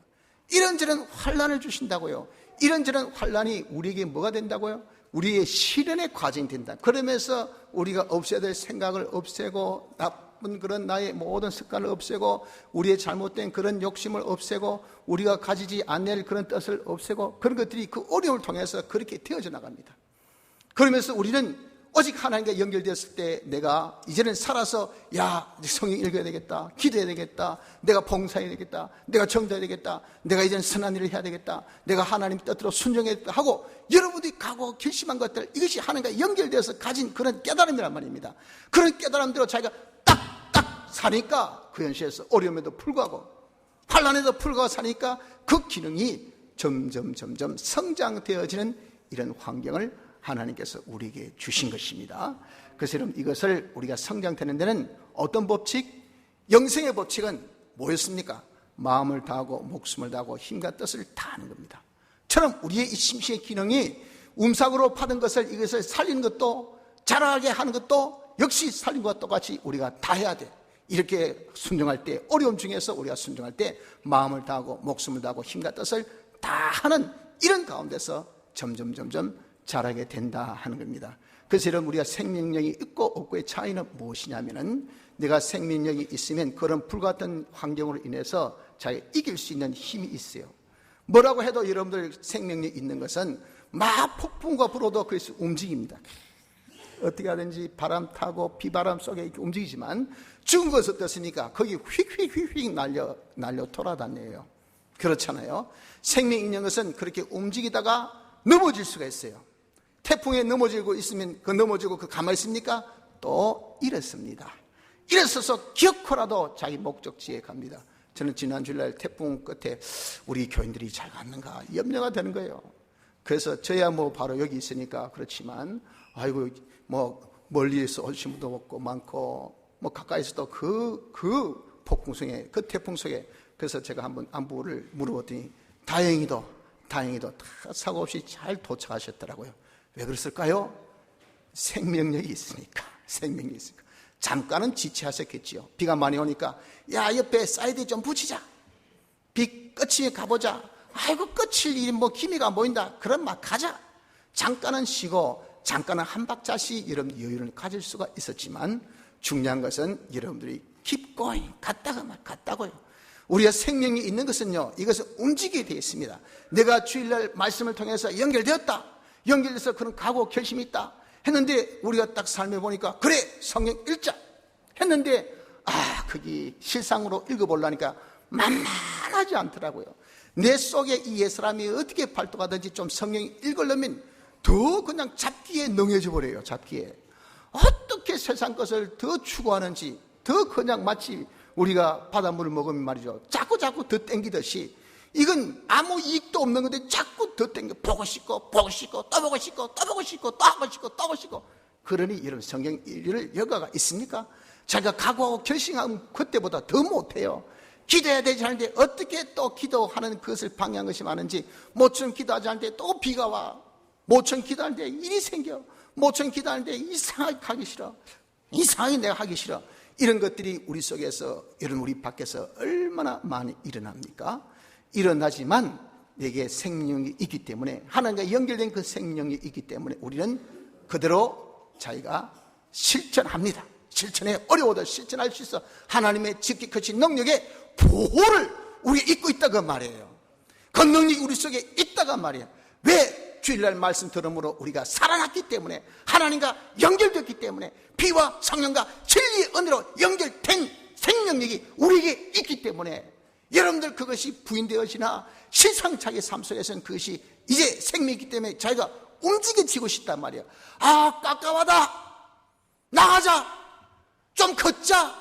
이런저런 환난을 주신다고요. 이런저런 환난이 우리에게 뭐가 된다고요? 우리의 실현의 과정이 된다. 그러면서 우리가 없애야 될 생각을 없애고, 나쁜 그런 나의 모든 습관을 없애고, 우리의 잘못된 그런 욕심을 없애고, 우리가 가지지 않을 그런 뜻을 없애고, 그런 것들이 그 어려움을 통해서 그렇게 되어져 나갑니다. 그러면서 우리는 오직 하나님과 연결되었을 때 내가 이제는 살아서, 야, 성경 읽어야 되겠다, 기도해야 되겠다, 내가 봉사해야 되겠다, 내가 정도해야 되겠다, 내가 이제는 선한 일을 해야 되겠다, 내가 하나님 뜻대로 순종해야 되겠다 하고 여러분들이 각오하고 결심한 것들, 이것이 하나님과 연결되어서 가진 그런 깨달음이란 말입니다. 그런 깨달음대로 자기가 딱딱 사니까 그 현실에서 어려움에도 불구하고 환난에도 불구하고 사니까 그 기능이 점점 성장되어지는 이런 환경을 하나님께서 우리에게 주신 것입니다. 그래서 여러분, 이것을 우리가 성장되는 데는 어떤 법칙? 영생의 법칙은 뭐였습니까? 마음을 다하고 목숨을 다하고 힘과 뜻을 다하는 겁니다. 처럼 우리의 이 심신의 기능이 움삭으로 받은 것을, 이것을 살리는 것도, 자라게 하는 것도 역시 살린 것과 똑같이 우리가 다 해야 돼. 이렇게 순종할 때, 어려움 중에서 우리가 순종할 때 마음을 다하고 목숨을 다하고 힘과 뜻을 다 하는 이런 가운데서 점점 자라게 된다 하는 겁니다. 그래서 여러분, 우리가 생명력이 있고 없고의 차이는 무엇이냐면은, 내가 생명력이 있으면 그런 불같은 환경으로 인해서 자기가 이길 수 있는 힘이 있어요. 뭐라고 해도 여러분들 생명력이 있는 것은 막 폭풍과 불어도 그래서 움직입니다. 어떻게 하든지 바람 타고 비바람 속에 이렇게 움직이지만, 죽은 것은 어떻습니까? 거기 휙휙 날려 돌아다녀요. 그렇잖아요. 생명 있는 것은 그렇게 움직이다가 넘어질 수가 있어요. 태풍에 넘어지고 있으면 그 넘어지고 그 가만히 있습니까? 또 일어섭니다. 일어서서 기어코라도 자기 목적지에 갑니다. 저는 지난 주일날 태풍 끝에 우리 교인들이 잘 갔는가 염려가 되는 거예요. 그래서 저야 뭐 바로 여기 있으니까 그렇지만, 아이고 뭐 멀리에서 오신 분도 없고 많고, 뭐 가까이서도 그 폭풍 속에, 그 태풍 속에, 그래서 제가 한번 안부를 물어봤더니 다행히도 다 사고 없이 잘 도착하셨더라고요. 왜 그랬을까요? 생명력이 있으니까. 잠깐은 지체하셨겠지요. 비가 많이 오니까, 야, 옆에 사이드에 좀 붙이자, 비 끝이 가보자, 아이고 끝일 일이 뭐 기미가 안 보인다, 그럼 막 가자. 잠깐은 쉬고 잠깐은 한 박자씩 이런 여유를 가질 수가 있었지만, 중요한 것은 여러분들이 keep going, 갔다고요. 우리가 생명이 있는 것은요, 이것은 움직이게 되어 있습니다. 내가 주일날 말씀을 통해서 연결돼서 그런 각오 결심이 있다 했는데, 우리가 딱 삶에 보니까 그래 성경 읽자 했는데, 거기 실상으로 읽어보려니까 만만하지 않더라고요. 내 속에 이 옛사람이 어떻게 발동하든지 좀 성경 읽으려면 더 그냥 잡기에 능해져 버려요. 잡기에 어떻게 세상 것을 더 추구하는지, 더 그냥 마치 우리가 바닷물을 먹으면 말이죠, 자꾸 더 땡기듯이, 이건 아무 이익도 없는 건데 자꾸 더 땡겨, 보고 싶고 또 보고 싶고. 그러니 이런 성경 읽을 여가가 있습니까? 자기가 각오하고 결심하면 그때보다 더 못해요. 기도해야 되지 않은데 어떻게 또 기도하는 것을 방해한 것이 많은지, 모처럼 기도하지 않는데 또 비가 와, 모처럼 기도하는데 일이 생겨, 모처럼 기도하는데 이상하게 내가 하기 싫어. 이런 것들이 우리 속에서, 이런 우리 밖에서 얼마나 많이 일어납니까? 일어나지만 내게 생명이 있기 때문에, 하나님과 연결된 그 생명이 있기 때문에 우리는 그대로 자기가 실천합니다. 실천에 어려워도 실천할 수 있어 하나님의 지극히 크신 능력의 보호를 우리가 잊고 있다고 말이에요. 그 능력이 우리 속에 있다가 말이에요. 왜? 주일날 말씀 들음으로 우리가 살아났기 때문에, 하나님과 연결됐기 때문에, 피와 성령과 진리의 은혜로 연결된 생명력이 우리에게 있기 때문에, 여러분들 그것이 부인되어지나 실상자기 삶 속에서는 그것이 이제 생명이기 때문에 자기가 움직여지고 싶단 말이에요. 아, 깝깝하다, 나가자, 좀 걷자,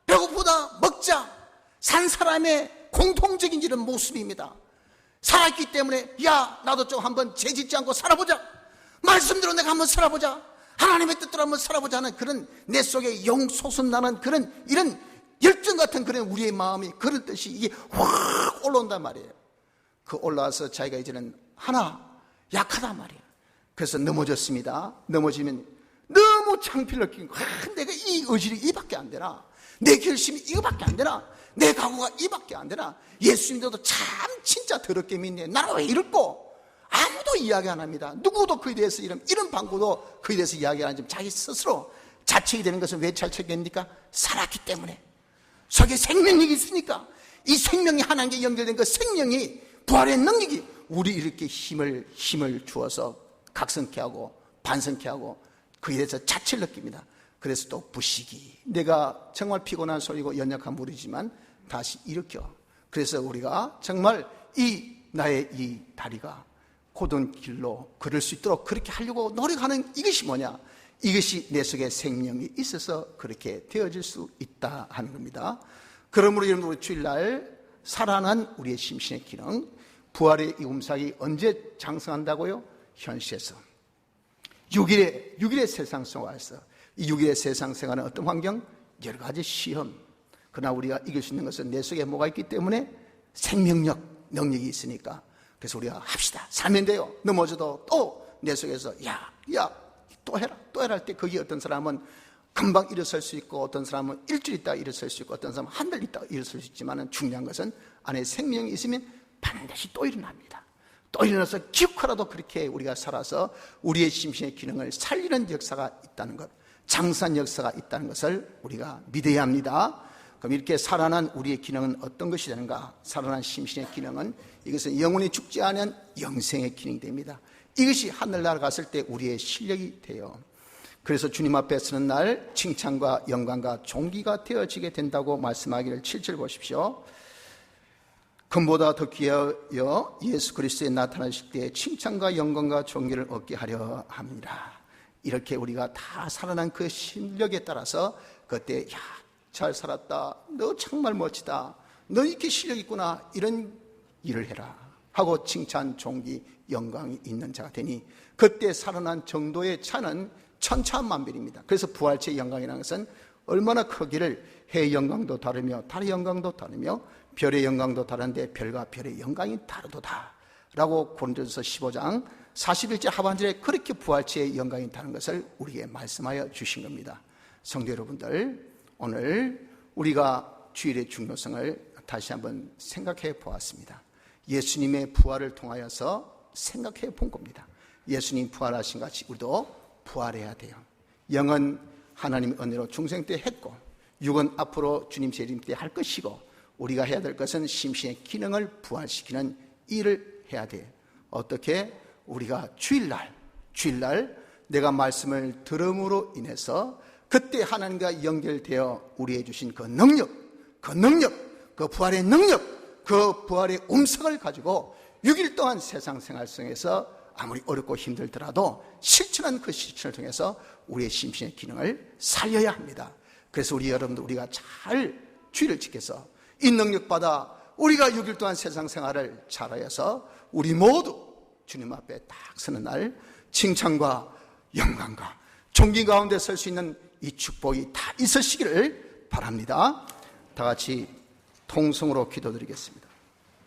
배고프다, 먹자. 산 사람의 공통적인 이런 모습입니다. 살았기 때문에 야, 나도 좀 한번 죄짓지 않고 살아보자, 말씀대로 내가 한번 살아보자, 하나님의 뜻대로 한번 살아보자 하는 그런 내 속에 영 솟음나는 그런 이런 열정 같은 그런 우리의 마음이 그럴 듯이 이게 확 올라온단 말이에요. 그 올라와서 자기가 이제는 하나 약하단 말이에요. 그래서 넘어졌습니다. 넘어지면 너무 창피를 느끼고, 내가 이 의지력이 이밖에 안 되나, 내 결심이 이거밖에 안 되나, 내 각오가 이밖에 안 되나, 예수님도 참 진짜 더럽게 믿네, 나는 왜 이럴꼬? 아무도 이야기 안 합니다. 누구도 그에 대해서 이런 방구도 그에 대해서 이야기 안 하지만 자기 스스로 자책이 되는 것은 왜 자책입니까? 살았기 때문에, 속에 생명력이 있으니까. 이 생명이 하나님께 연결된 그 생명이, 부활의 능력이 우리 이렇게 힘을 주어서 각성케 하고 반성케 하고 그에 대해서 자체를 느낍니다. 그래서 또 부시기, 내가 정말 피곤한 소리고 연약한 무리지만 다시 일으켜. 그래서 우리가 정말 나의 이 다리가 고든 길로 걸을 수 있도록 그렇게 하려고 노력하는 이것이 뭐냐? 이것이 내 속에 생명이 있어서 그렇게 되어질 수 있다 하는 겁니다. 그러므로 여러분, 주일날 살아난 우리의 심신의 기능, 부활의 이 음삭이 언제 장성한다고요? 현실에서 6일의 세상 생활에서, 이 6일의 세상 생활은 어떤 환경? 여러 가지 시험. 그러나 우리가 이길 수 있는 것은 내 속에 뭐가 있기 때문에? 생명력, 능력이 있으니까. 그래서 우리가 합시다. 살면 돼요. 넘어져도 또 내 속에서 야 또 해라 할 때, 거기 어떤 사람은 금방 일어설 수 있고, 어떤 사람은 일주일 있다가 일어설 수 있고, 어떤 사람은 한 달 있다가 일어설 수 있지만, 중요한 것은 안에 생명이 있으면 반드시 또 일어납니다. 또 일어나서 기억하라도 그렇게 우리가 살아서 우리의 심신의 기능을 살리는 역사가 있다는 것, 장수한 역사가 있다는 것을 우리가 믿어야 합니다. 그럼 이렇게 살아난 우리의 기능은 어떤 것이 되는가? 살아난 심신의 기능은, 이것은 영원히 죽지 않은 영생의 기능이 됩니다. 이것이 하늘나라 갔을 때 우리의 실력이 돼요. 그래서 주님 앞에 서는 날 칭찬과 영광과 존귀가 되어지게 된다고 말씀하기를 7절 보십시오. 금보다 더 귀하여 예수 그리스도에 나타나실 때 칭찬과 영광과 존귀를 얻게 하려 합니다. 이렇게 우리가 다 살아난 그 실력에 따라서 그때 야, 잘 살았다, 너 정말 멋지다, 너 이렇게 실력 있구나, 이런 일을 해라 하고 칭찬, 존귀, 영광이 있는 자가 되니, 그때 살아난 정도의 차는 천차만별입니다. 그래서 부활체의 영광이라는 것은 얼마나 크기를, 해의 영광도 다르며 달의 영광도 다르며 별의 영광도 다른데 별과 별의 영광이 다르도다 라고 고린도전서 15장 41절 하반절에 그렇게 부활체의 영광이 다른 것을 우리에게 말씀하여 주신 겁니다. 성도 여러분들, 오늘 우리가 주일의 중요성을 다시 한번 생각해 보았습니다. 예수님의 부활을 통하여서 생각해 본 겁니다. 예수님 부활하신 같이 우리도 부활해야 돼요. 영은 하나님의 은혜로 중생 때 했고, 육은 앞으로 주님 재림 때 할 것이고, 우리가 해야 될 것은 심신의 기능을 부활시키는 일을 해야 돼요. 어떻게? 우리가 주일날 내가 말씀을 들음으로 인해서 그때 하나님과 연결되어 우리에게 주신 그 능력, 그 부활의 능력, 그 부활의 음성을 가지고 6일 동안 세상 생활 속에서 아무리 어렵고 힘들더라도 실천한 그 실천을 통해서 우리의 심신의 기능을 살려야 합니다. 그래서 우리 여러분들, 우리가 잘 주의를 지켜서 이 능력 받아 우리가 6일 동안 세상 생활을 잘하여서 우리 모두 주님 앞에 딱 서는 날 칭찬과 영광과 존귀 가운데 설 수 있는 이 축복이 다 있으시기를 바랍니다. 다 같이 통성으로 기도드리겠습니다.